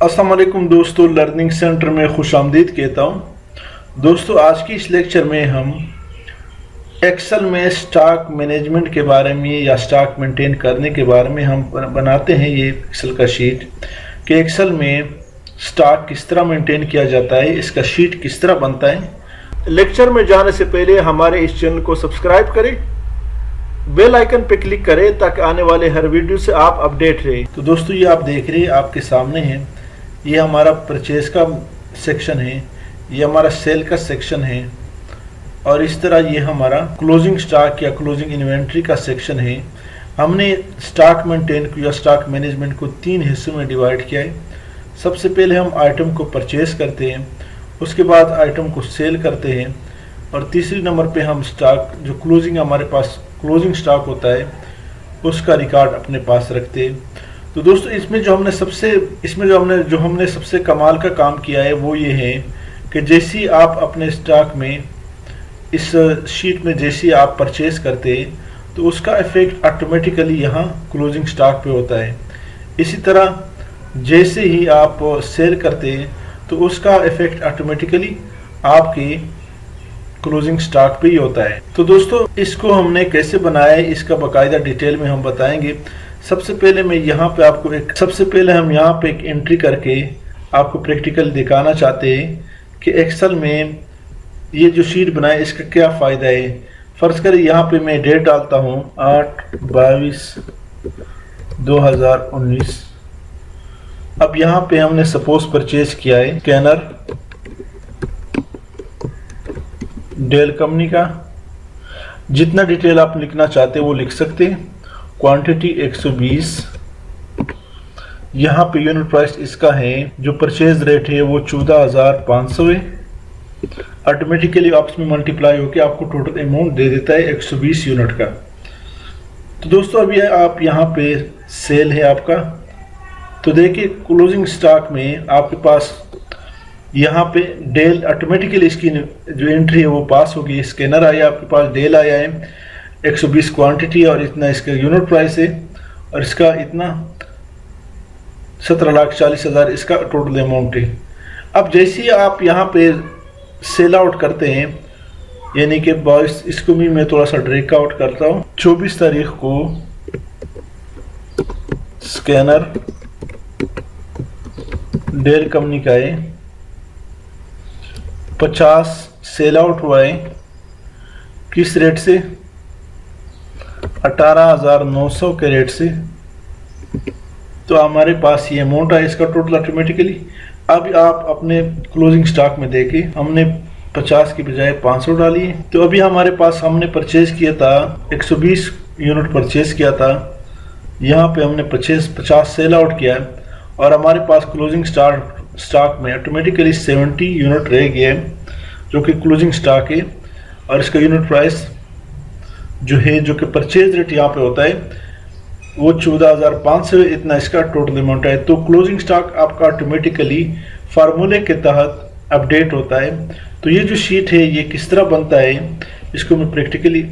अस्सलाम वालेकुम दोस्तों, लर्निंग सेंटर में खुश आमदीद कहता हूँ। दोस्तों, आज की इस लेक्चर में हम एक्सेल में स्टॉक मैनेजमेंट के बारे में या स्टॉक मेंटेन करने के बारे में हम बनाते हैं ये एक्सेल का शीट कि एक्सेल में स्टॉक किस तरह मेंटेन किया जाता है, इसका शीट किस तरह बनता है। लेक्चर में जाने से पहले हमारे इस चैनल को सब्सक्राइब करें, बेल आइकन पे क्लिक करें ताकि आने वाले हर वीडियो से आप अपडेट रहे। तो दोस्तों, ये आप देख रहे हैं, आपके सामने है, ये हमारा परचेज का सेक्शन है, ये हमारा सेल का सेक्शन है और इस तरह ये हमारा क्लोजिंग स्टॉक या क्लोजिंग इन्वेंट्री का सेक्शन है। हमने स्टॉक मेंटेन या स्टॉक मैनेजमेंट को 3 हिस्सों में डिवाइड किया है। सबसे पहले हम आइटम को परचेज करते हैं, उसके बाद आइटम को सेल करते हैं और तीसरी नंबर पे हम स्टॉक जो क्लोजिंग हमारे पास क्लोजिंग स्टॉक होता है उसका रिकॉर्ड अपने पास रखते हैं। तो दोस्तों, इसमें जो हमने सबसे कमाल का काम किया है वो ये है कि जैसे आप अपने स्टॉक में इस शीट में जैसे आप परचेज करते हैं तो उसका इफेक्ट ऑटोमेटिकली यहाँ क्लोजिंग स्टॉक पे होता है। इसी तरह जैसे ही आप सेल करते हैं तो उसका इफेक्ट ऑटोमेटिकली आपके क्लोजिंग स्टॉक पे ही होता है। तो दोस्तों, इसको हमने कैसे बनाया है इसका बाकायदा डिटेल में हम बताएंगे। सबसे पहले हम यहाँ पे एक एंट्री करके आपको प्रैक्टिकल दिखाना चाहते हैं कि एक्सेल में ये जो शीट बनाए इसका क्या फ़ायदा है। फर्ज करें यहाँ पे मैं डेट डालता हूँ 8/22/2019। अब यहाँ पे हमने सपोज परचेज किया है स्कैनर डेल कंपनी का। जितना डिटेल आप लिखना चाहते हैं वो लिख सकते हैं। क्वांटिटी 120, यहाँ पे यूनिट प्राइस इसका है, जो परचेज रेट है वो 14,500 है। ऑटोमेटिकली आपस में मल्टीप्लाई होकर आपको टोटल अमाउंट दे देता है 120 यूनिट का। तो दोस्तों, अभी आप यहाँ पे सेल है आपका, तो देखिए क्लोजिंग स्टॉक में आपके पास यहाँ पे डेल ऑटोमेटिकली इसकी जो एंट्री है वो पास होगी। स्कैनर आया आपके पास, डेल आया है, 120 क्वांटिटी और इतना इसका यूनिट प्राइस है और इसका इतना 17,40,000 इसका टोटल अमाउंट है। अब जैसे ही आप यहाँ पे सेल आउट करते हैं, यानी कि बॉयस, इसको भी मैं थोड़ा सा ड्रैग आउट करता हूँ। 24 तारीख को स्कैनर डेल कंपनी का है, 50 सेल आउट हुआ है। किस रेट से? 18,900 के रेट से। तो हमारे पास ये अमाउंट है इसका टोटल ऑटोमेटिकली। अब आप अपने क्लोजिंग स्टॉक में देखिए, हमने 50 की बजाय 500 डाली है। तो अभी हमारे पास हमने परचेज किया था 120 यूनिट परचेज किया था, यहाँ पे हमने 50 सेल आउट किया है और हमारे पास क्लोजिंग स्टॉक में ऑटोमेटिकली 70 यूनिट रह गया है जो कि क्लोजिंग स्टॉक है और इसका यूनिट प्राइस जो है, जो कि परचेज रेट यहाँ पे होता है वो 14,500 इतना इसका टोटल अमाउंट है। तो क्लोजिंग स्टॉक आपका ऑटोमेटिकली फार्मूले के तहत अपडेट होता है। तो ये जो शीट है ये किस तरह बनता है इसको मैं प्रैक्टिकली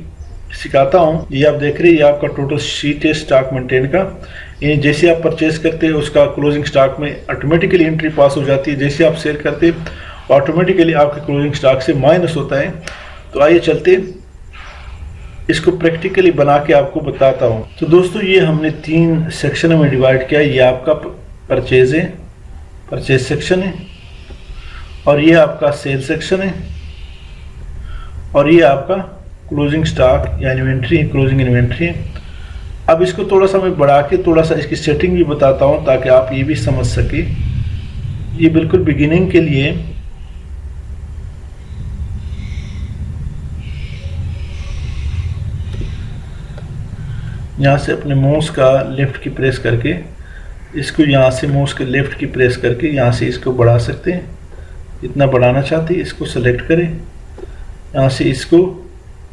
सिखाता हूँ। ये आप देख रहे हैं, ये आपका टोटल शीट है स्टॉक मेंटेन का। ये जैसे आप परचेज करते हैं उसका क्लोजिंग स्टॉक में ऑटोमेटिकली एंट्री पास हो जाती है, जैसे आप सेल करते हैं ऑटोमेटिकली आपके क्लोजिंग स्टॉक से माइनस होता है। तो आइए चलते इसको प्रैक्टिकली बना के आपको बताता हूँ। तो दोस्तों, ये हमने 3 सेक्शनों में डिवाइड किया। ये आपका परचेज है, परचेज सेक्शन है, और ये आपका सेल सेक्शन है, और ये आपका क्लोजिंग स्टॉक या इन्वेंट्री है, क्लोजिंग इन्वेंट्री है। अब इसको थोड़ा सा मैं बढ़ा के थोड़ा सा इसकी सेटिंग भी बताता हूँ ताकि आप ये भी समझ सके। ये बिल्कुल बिगिनिंग के लिए यहाँ से अपने माउस का लेफ्ट की प्रेस करके इसको, यहाँ से माउस के लेफ्ट की प्रेस करके यहाँ से इसको बढ़ा सकते हैं। इतना बढ़ाना चाहते हैं इसको सेलेक्ट करें, यहाँ से इसको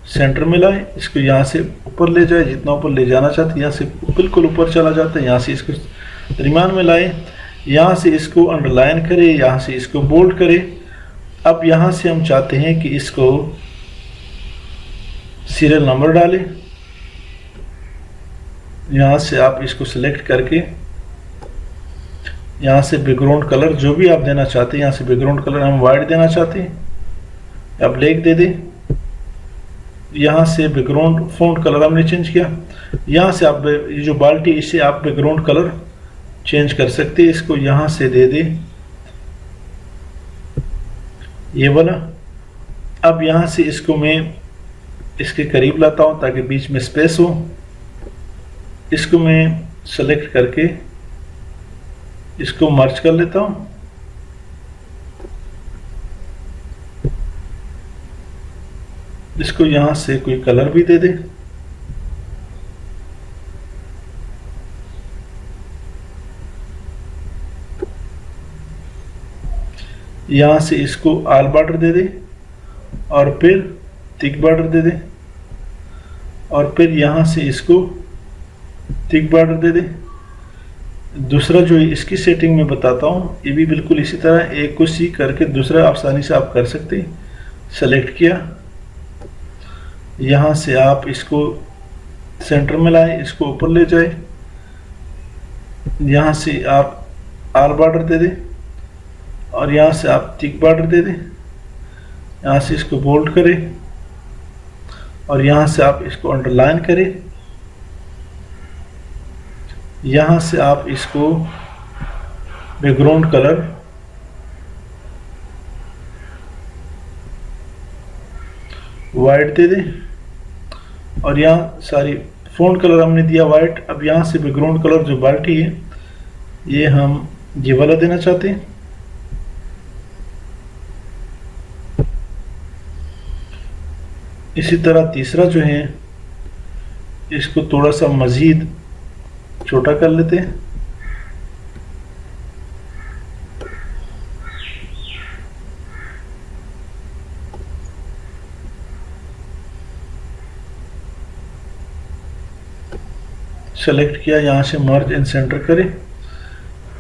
सेंटर में लाएं, इसको यहाँ से ऊपर ले जाए, जितना ऊपर ले जाना चाहते हैं यहाँ से बिल्कुल ऊपर चला जाता है। यहाँ से इसको दरमियान में लाएं, यहाँ से इसको अंडरलाइन करें, यहाँ से इसको बोल्ड करें। अब यहाँ से हम चाहते हैं कि इसको सीरियल नंबर डालें, यहाँ से आप इसको सिलेक्ट करके यहाँ से बैकग्राउंड कलर जो भी आप देना चाहते हैं, यहाँ से बैकग्राउंड कलर हम वाइट देना चाहते हैं या ब्लैक दे दें। यहाँ से बैकग्राउंड फ़ॉन्ट कलर हमने चेंज किया। यहाँ से आप ये जो बाल्टी, इसे आप बैकग्राउंड कलर चेंज कर सकते हैं। इसको यहाँ से दे दें ये वाला। अब यहाँ से इसको मैं इसके करीब लाता हूँ ताकि बीच में स्पेस हो। इसको मैं सेलेक्ट करके इसको मर्ज कर लेता हूँ। इसको यहाँ से कोई कलर भी दे दे। यहाँ से इसको आल बॉर्डर दे दे और फिर थिक बॉर्डर दे दे और फिर यहाँ से इसको थिक बॉर्डर दे दे। दूसरा जो इसकी सेटिंग में बताता हूँ, ये भी बिल्कुल इसी तरह एक को सी करके दूसरा आसानी से आप कर सकते हैं। सेलेक्ट किया, यहाँ से आप इसको सेंटर में लाएं, इसको ऊपर ले जाए। यहाँ से आप आल बॉर्डर दे दें और यहाँ से आप थिक बॉर्डर दे दें। यहाँ से इसको बोल्ड करें और यहाँ से आप इसको अंडरलाइन करें। यहाँ से आप इसको बैकग्राउंड कलर वाइट दे दें और यहाँ सारी फ़ॉन्ट कलर हमने दिया वाइट। अब यहाँ से बैकग्राउंड कलर जो बाल्टी है ये हम ये वाला देना चाहते हैं। इसी तरह तीसरा जो है इसको थोड़ा सा मज़ीद छोटा कर लेते हैं। सेलेक्ट किया, यहाँ से मर्ज एंड सेंटर करें।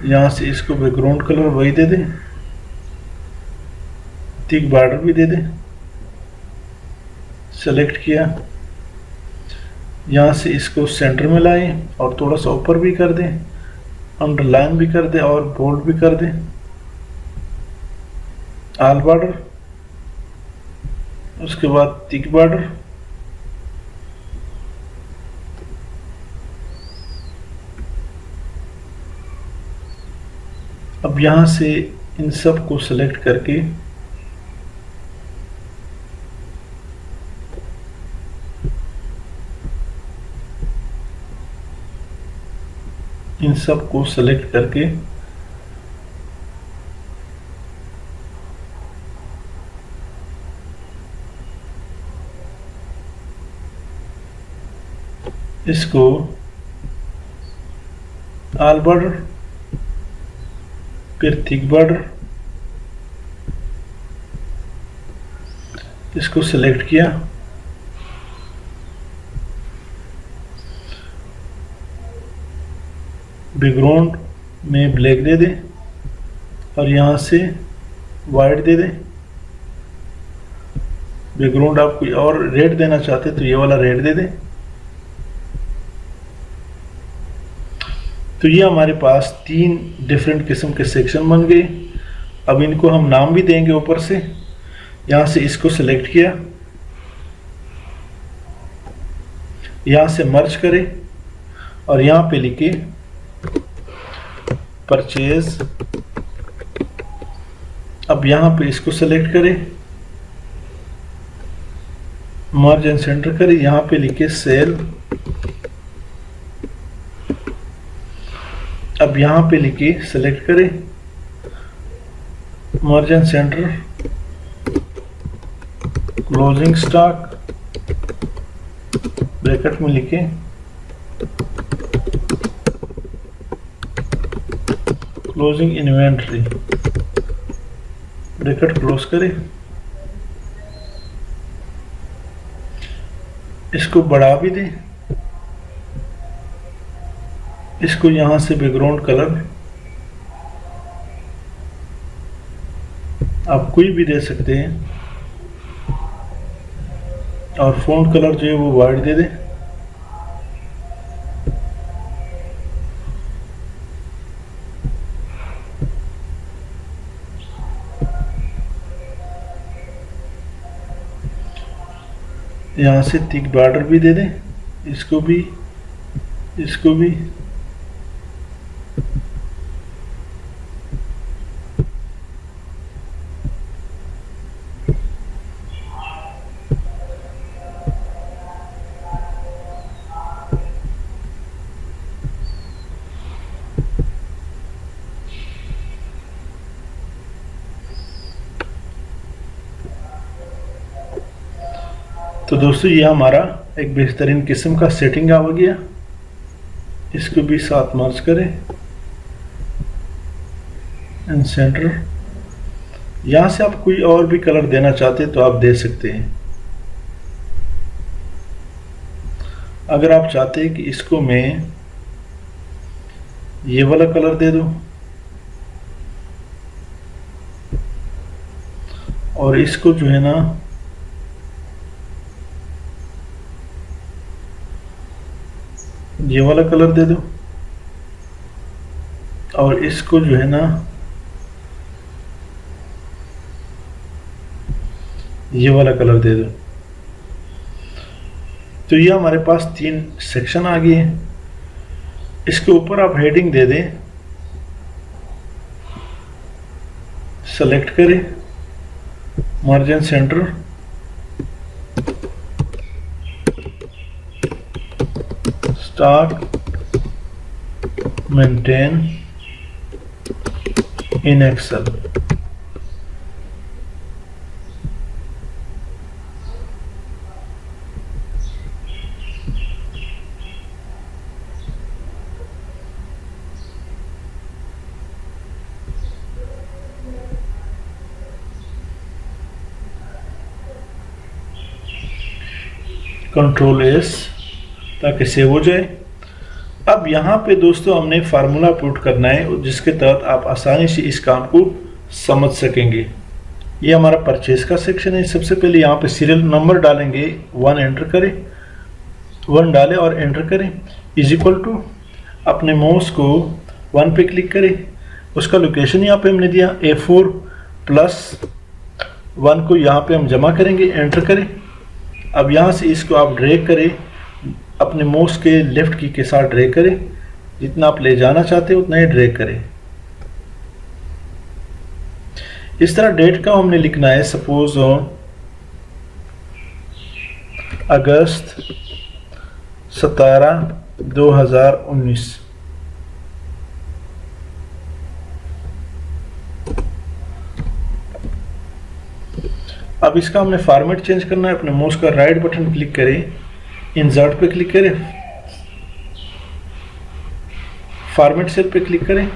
यहाँ से इसको बैकग्राउंड कलर वही दे दें, थिक बॉर्डर भी दे दें। सेलेक्ट किया, यहाँ से इसको सेंटर में लाएं और थोड़ा सा ऊपर भी कर दें, अंडरलाइन भी कर दें और बोल्ड भी कर दें। आल बॉर्डर, उसके बाद थिक बॉर्डर। अब यहाँ से इन सब को सेलेक्ट करके इन सब को सेलेक्ट करके इसको आल बॉर्डर, फिर थिक बॉर्डर, इसको सेलेक्ट किया, बैकग्राउंड में ब्लैक दे दें और यहाँ से वाइट दे दें। बैकग्राउंड आप कोई और रेड देना चाहते तो ये वाला रेड दे दें। तो ये हमारे पास 3 डिफरेंट किस्म के सेक्शन बन गए। अब इनको हम नाम भी देंगे ऊपर से। यहाँ से इसको सेलेक्ट किया, यहाँ से मर्ज करें और यहाँ पे लिखे परचेज। अब यहाँ पे इसको सेलेक्ट करें, मर्ज एंड सेंटर करें, यहाँ पे लिखे सेल। अब यहाँ पे लिखे सेलेक्ट करें, मर्ज and centre, closing stock, bracket में लिखे क्लोजिंग इन्वेंट्री, ब्रैकेट क्लोज करें। इसको बढ़ा भी दें। इसको यहाँ से बैकग्राउंड कलर आप कोई भी दे सकते हैं और फ़ॉन्ट कलर जो है वो वाइट दे दें। यहाँ से थिक बॉर्डर भी दे दें, इसको भी, इसको भी। तो दोस्तों ये हमारा एक बेहतरीन किस्म का सेटिंग आ गया। इसको भी साथ मर्ज करें इन सेंटर। यहाँ से आप कोई और भी कलर देना चाहते तो आप दे सकते हैं। अगर आप चाहते हैं कि इसको मैं ये वाला कलर दे दूं और इसको जो है ना ये वाला कलर दे दो और इसको जो है ना ये वाला कलर दे दो, तो ये हमारे पास 3 सेक्शन आ गए हैं। इसके ऊपर आप हेडिंग दे दें, सेलेक्ट करें margin centre, stock maintain in Excel. Control S ताकि सेव हो जाए। अब यहाँ पे दोस्तों हमने फार्मूला पुट करना है जिसके तहत आप आसानी से इस काम को समझ सकेंगे। ये हमारा परचेज का सेक्शन है। सबसे पहले यहाँ पे सीरियल नंबर डालेंगे, 1 एंटर करें, 1 डालें और एंटर करें, इज इक्वल टू अपने माउस को 1 पे क्लिक करें, उसका लोकेशन यहाँ पे हमने दिया A4 प्लस 1 को यहाँ पे हम जमा करेंगे, एंटर करें। अब यहाँ से इसको आप ड्रैग करें, अपने माउस के लेफ्ट की के साथ ड्रैग करें, जितना आप ले जाना चाहते हैं उतना ही ड्रैग करें। इस तरह डेट का हमने लिखना है, सपोज अगस्त 17, 2019। अब इसका हमने फॉर्मेट चेंज करना है। अपने माउस का राइट बटन क्लिक करें, इंसर्ट पे क्लिक करें, फॉर्मेट सेल पे क्लिक करें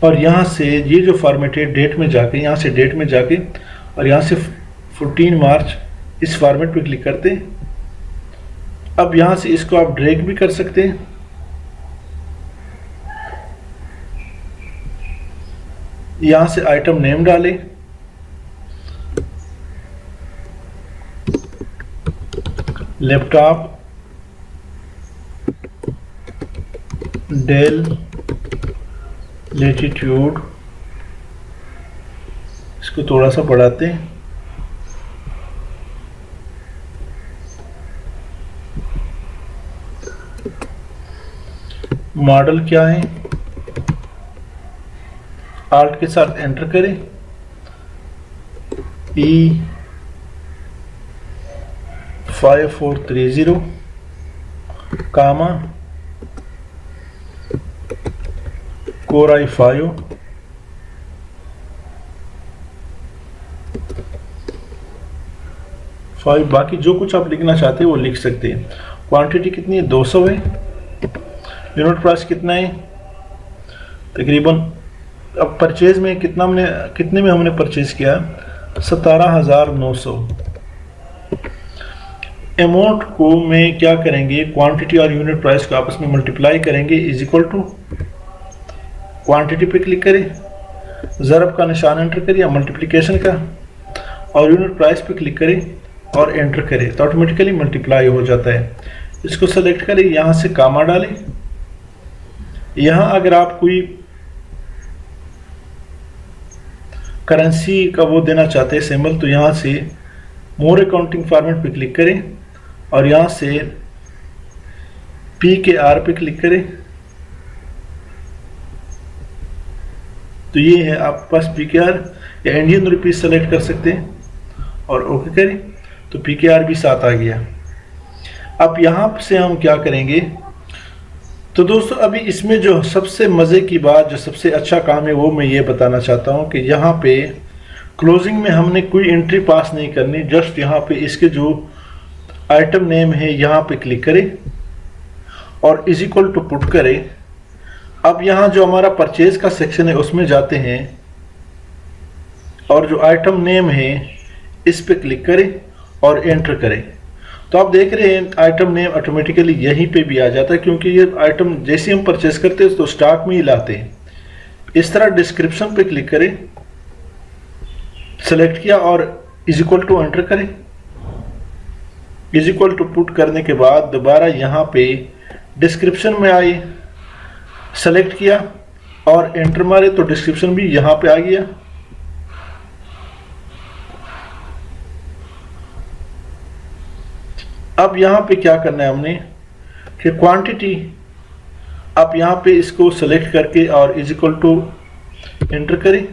और यहाँ से ये जो फॉर्मेट है डेट में जाके, यहाँ से डेट में जाके और यहाँ से 14 मार्च इस फॉर्मेट पे क्लिक करते हैं। अब यहाँ से इसको आप ड्रैग भी कर सकते हैं। यहाँ से आइटम नेम डालें, लैपटॉप डेल लेटीट्यूड, इसको थोड़ा सा बढ़ाते हैं, मॉडल क्या है, आल्ट के साथ एंटर करें, E5430 कामा Core i5 5। बाकी जो कुछ आप लिखना चाहते हैं वो लिख सकते हैं। क्वांटिटी कितनी है, 200 है। यूनिट प्राइस कितना है, तकरीबन। अब परचेज में कितने में हमने परचेज किया, 17,900। अमाउंट को में क्या करेंगे, क्वांटिटी और यूनिट प्राइस को आपस में मल्टीप्लाई करेंगे, इज इक्वल टू क्वांटिटी पे क्लिक करें, ज़रब का निशान एंटर करें या मल्टीप्लिकेशन का, और यूनिट प्राइस पे क्लिक करें और एंटर करें तो ऑटोमेटिकली मल्टीप्लाई हो जाता है। इसको सेलेक्ट करें, यहाँ से कामा डालें। यहाँ अगर आप कोई करेंसी का वो देना चाहते हैं सिंबल, तो यहाँ से मोर अकाउंटिंग फॉर्मेट पे क्लिक करें और यहाँ से PKR पे क्लिक करें। तो ये है आपके पास PKR, या इंडियन रुपीज सेलेक्ट कर सकते हैं और ओके करें, तो PKR भी साथ आ गया। अब यहाँ से हम क्या करेंगे, तो दोस्तों अभी इसमें जो सबसे मज़े की बात, जो सबसे अच्छा काम है, वो मैं ये बताना चाहता हूँ कि यहाँ पे क्लोजिंग में हमने कोई एंट्री पास नहीं करनी। जस्ट यहाँ पे इसके जो आइटम नेम है यहाँ पे क्लिक करें और इज इक्वल टू पुट करें। अब यहाँ जो हमारा परचेज का सेक्शन है उसमें जाते हैं और जो आइटम नेम है इस पे क्लिक करें और एंटर करें। तो आप देख रहे हैं आइटम नेम ऑटोमेटिकली यहीं पे भी आ जाता है, क्योंकि ये आइटम जैसे हम परचेज करते हैं तो स्टॉक में ही लाते हैं। इस तरह डिस्क्रिप्शन पे क्लिक करें, सेलेक्ट किया और इज इक्वल टू एंटर करें। इज इक्वल टू पुट करने के बाद दोबारा यहाँ पे डिस्क्रिप्शन में आए, सेलेक्ट किया और एंटर मारे तो डिस्क्रिप्शन भी यहाँ पे आ गया। अब यहाँ पे क्या करना है हमने कि क्वांटिटी, आप यहाँ पे इसको सेलेक्ट करके और इज इक्वल टू एंटर करें।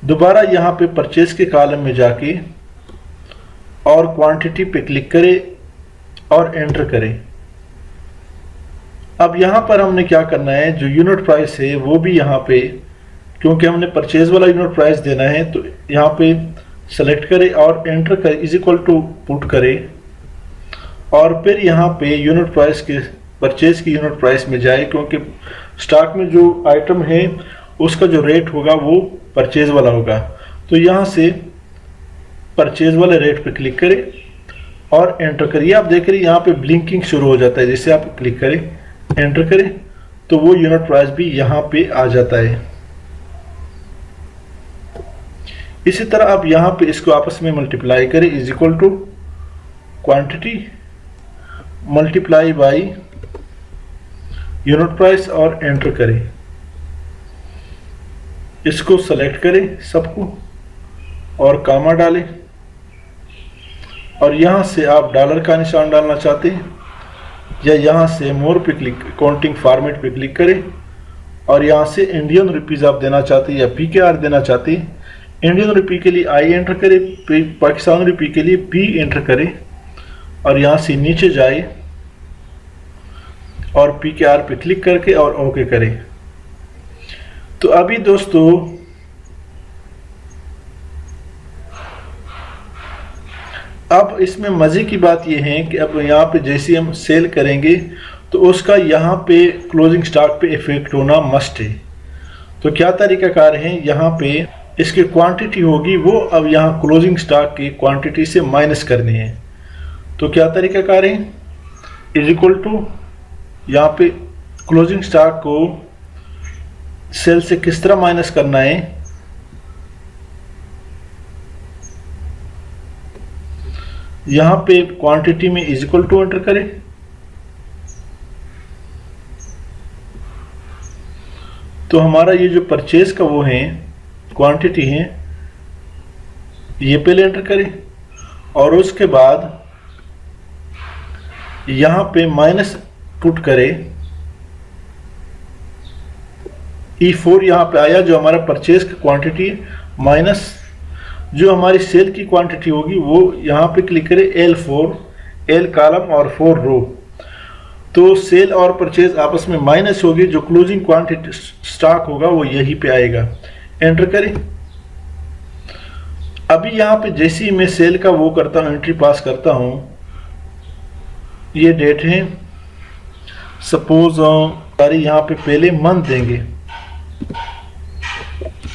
दोबारा यहाँ पे परचेज के कॉलम में जाके और क्वांटिटी पे क्लिक करें और एंटर करें। अब यहाँ पर हमने क्या करना है, जो यूनिट प्राइस है वो भी यहाँ पे, क्योंकि हमने परचेज वाला यूनिट प्राइस देना है, तो यहाँ पे सेलेक्ट करें और एंटर करें, इज इक्वल टू पुट करें और फिर यहाँ पे यूनिट प्राइस के, परचेज की यूनिट प्राइस में जाए, क्योंकि स्टॉक में जो आइटम है उसका जो रेट होगा वो परचेज वाला होगा। तो यहाँ से परचेज वाले रेट पे क्लिक करें और एंटर करिए। आप देख रहे हैं यहाँ पे ब्लिंकिंग शुरू हो जाता है। जैसे आप क्लिक करें, एंटर करें, तो वो यूनिट प्राइस भी यहाँ पे आ जाता है। इसी तरह आप यहाँ पे इसको आपस में मल्टीप्लाई करें, is equal to quantity multiply by unit price और एंटर करें। इसको सेलेक्ट करें सबको और कामा डालें और यहाँ से आप डॉलर का निशान डालना चाहते हैं या यहाँ से मोर पे क्लिक, अकाउंटिंग फॉर्मेट पे क्लिक करें और यहाँ से इंडियन रुपीज़ आप देना चाहते हैं या PKR देना चाहते हैं। इंडियन रुपी के लिए I एंटर करें, पाकिस्तान रुपी के लिए P एंटर करें और यहाँ से नीचे जाए और PKR पे क्लिक करके और ओके करें। तो अभी दोस्तों अब इसमें मज़े की बात यह है कि अब यहाँ पे जैसे हम सेल करेंगे तो उसका यहाँ पे क्लोजिंग स्टॉक पे इफेक्ट होना मस्ट है। तो क्या तरीकाकार है, यहाँ पे इसकी क्वांटिटी होगी वो अब यहाँ क्लोजिंग स्टॉक की क्वांटिटी से माइनस करनी है। तो क्या तरीकाकार है, इज इक्वल टू यहाँ पे क्लोजिंग स्टॉक को सेल से किस तरह माइनस करना है, यहाँ पे क्वांटिटी में इज इक्वल टू एंटर करें। तो हमारा ये जो परचेज का वो है क्वांटिटी है, ये पहले एंटर करें और उसके बाद यहाँ पे माइनस पुट करें। E4 यहाँ पे आया जो हमारा परचेज का क्वांटिटी माइनस जो हमारी सेल की क्वांटिटी होगी वो यहाँ पे क्लिक करें, L4, L कॉलम और 4 रो। तो सेल और परचेज आपस में माइनस होगी, जो क्लोजिंग क्वांटिटी स्टॉक होगा वो यहीं पे आएगा। एंटर करें। अभी यहाँ पे जैसे ही मैं सेल का वो करता हूँ, एंट्री पास करता हूँ, ये डेट है, सपोज यहाँ पे पहले मंथ देंगे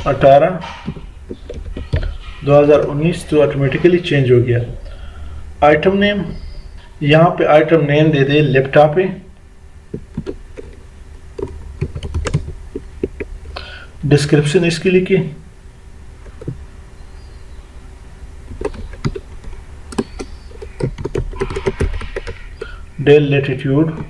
18/2019, तो ऑटोमेटिकली चेंज हो गया। आइटम नेम, यहाँ पे आइटम नेम दे दे लैपटॉप पे। डिस्क्रिप्शन इसकी लिखिए, डेल लैटिट्यूड,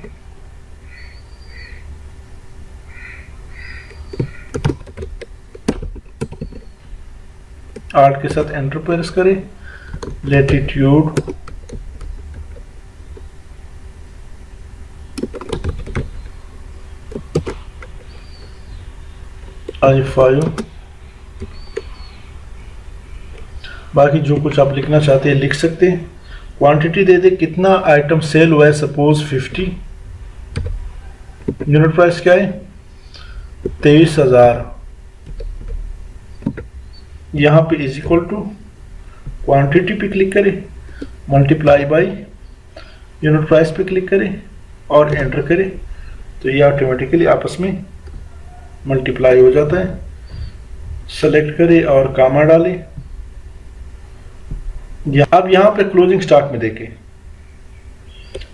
आर्ट के साथ एंटर प्रेस करें लेटीट्यूड I5, बाकी जो कुछ आप लिखना चाहते हैं लिख सकते हैं। क्वांटिटी दे दे, कितना आइटम सेल हुआ है, सपोज 50। यूनिट प्राइस क्या है, 23,000। यहाँ पे इज इक्वल टू क्वांटिटी पे क्लिक करें, मल्टीप्लाई बाय यूनिट प्राइस पे क्लिक करें और एंटर करें, तो ये ऑटोमेटिकली आपस में मल्टीप्लाई हो जाता है। सेलेक्ट करें और कामा डालें। अब यहाँ पे क्लोजिंग स्टॉक में देखें,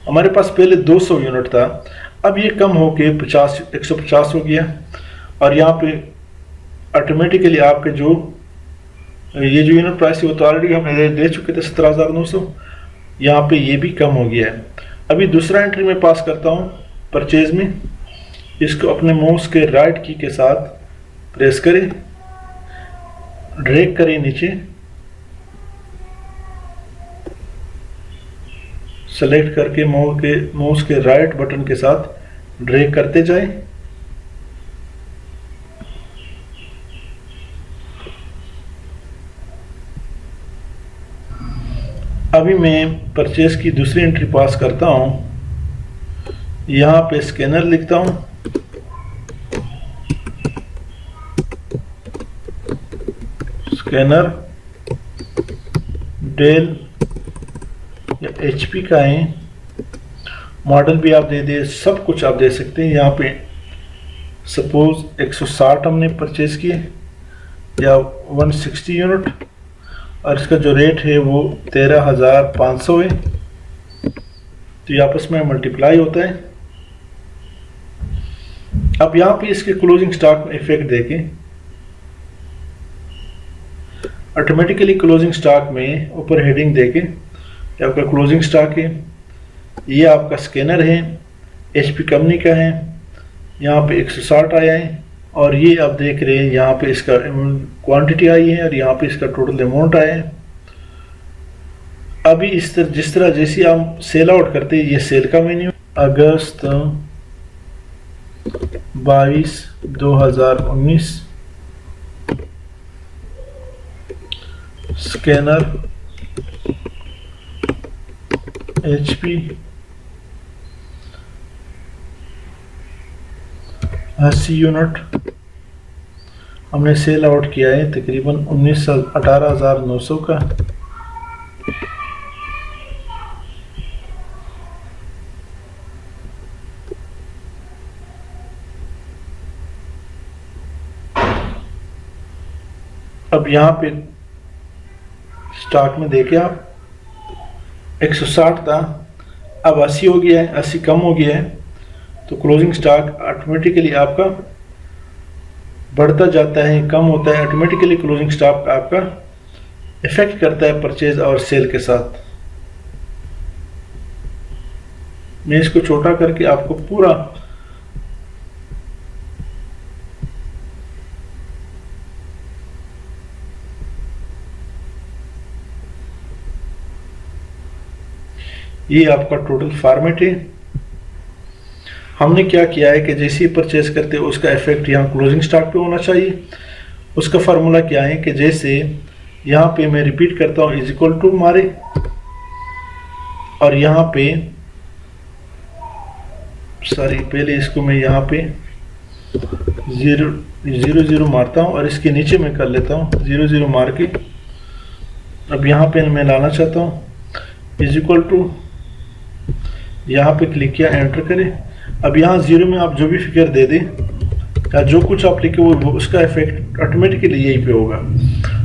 हमारे पास पहले 200 यूनिट था, अब ये कम होके 150 हो गया। और यहाँ पे ऑटोमेटिकली आपके जो ये जो यूनिट प्राइस है वो तो ऑलरेडी हम दे चुके थे 17,900, यहाँ पे ये भी कम हो गया है। अभी दूसरा एंट्री में पास करता हूँ परचेज में, इसको अपने माउस के राइट की के साथ प्रेस करें, ड्रैग करें नीचे, सेलेक्ट करके माउस के राइट बटन के साथ ड्रैग करते जाएं। अभी मैं परचेज की दूसरी एंट्री पास करता हूं, यहां पे स्कैनर लिखता हूं, स्कैनर डेल या HP का है, मॉडल भी आप दे दे, सब कुछ आप दे सकते हैं। यहाँ पे सपोज 160 हमने परचेज किए या 160 यूनिट, और इसका जो रेट है वो 13,500 है, तो ये आपस में मल्टीप्लाई होता है। अब यहाँ पे इसके क्लोजिंग स्टॉक में इफेक्ट देखें, ऑटोमेटिकली क्लोजिंग स्टॉक में ऊपर हेडिंग देखें, ये आपका क्लोजिंग स्टॉक है, ये आपका स्कैनर है, HP कंपनी का है, यहाँ पे 160 आया है, और ये आप देख रहे हैं यहाँ पे इसका क्वांटिटी आई है और यहाँ पे इसका टोटल अमाउंट आया है। अभी इस तरह जिस तरह जैसे हम सेल आउट करते हैं, ये सेल का मेन्यू, अगस्त 22, 2019, स्कैनर HP 80 यूनिट हमने सेल आउट किया है, तकरीबन 18,900 का। अब यहाँ पे स्टॉक में देखें आप, 160 था, अब 80 हो गया है, 80 कम हो गया है, तो क्लोजिंग स्टॉक ऑटोमेटिकली आपका बढ़ता जाता है, कम होता है। ऑटोमेटिकली क्लोजिंग स्टॉक आपका इफेक्ट करता है परचेज और सेल के साथ। मैं इसको छोटा करके आपको पूरा ये आपका टोटल फॉर्मेट है। हमने क्या किया है कि जैसे ही परचेज करते हैं उसका इफेक्ट यहाँ क्लोजिंग स्टॉक पे होना चाहिए। उसका फार्मूला क्या है कि जैसे यहाँ पे मैं रिपीट करता हूँ, इज इक्वल टू मारे, और यहाँ पे सॉरी पहले इसको मैं यहाँ पे 0 मारता हूँ और इसके नीचे मैं कर लेता हूँ 0 मार के। अब यहाँ पे मैं लाना चाहता हूँ, इज इक्वल टू, यहाँ पे क्लिक किया, एंटर करें। अब यहाँ 0 में आप जो भी फिगर दे दें या जो कुछ आप लिखे वो उसका इफेक्ट ऑटोमेटिकली यही पे होगा।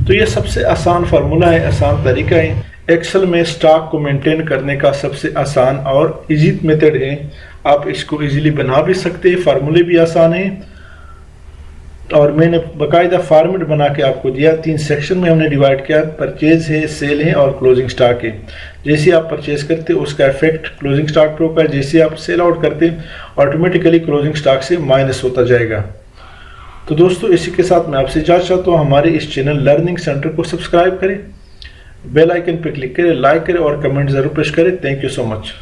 तो ये सबसे आसान फार्मूला है, आसान तरीका है। एक्सेल में स्टॉक को मेंटेन करने का सबसे आसान और इजी मेथड है। आप इसको इजीली बना भी सकते हैं, फार्मूले भी आसान है, और मैंने बाकायदा फॉर्मेट बना के आपको दिया। 3 सेक्शन में हमने डिवाइड किया, परचेज है, सेल है और क्लोजिंग स्टॉक है। जैसे आप परचेज करते हैं उसका इफेक्ट क्लोजिंग स्टॉक पे होगा, जैसे आप सेल आउट करते हैं ऑटोमेटिकली क्लोजिंग स्टॉक से माइनस होता जाएगा। तो दोस्तों इसी के साथ मैं आपसे इजाज़त चाहता हूँ, हमारे इस चैनल लर्निंग सेंटर को सब्सक्राइब करें, बेल आइकन पे क्लिक करें, लाइक करें और कमेंट ज़रूर प्रेस करें। Thank you so much.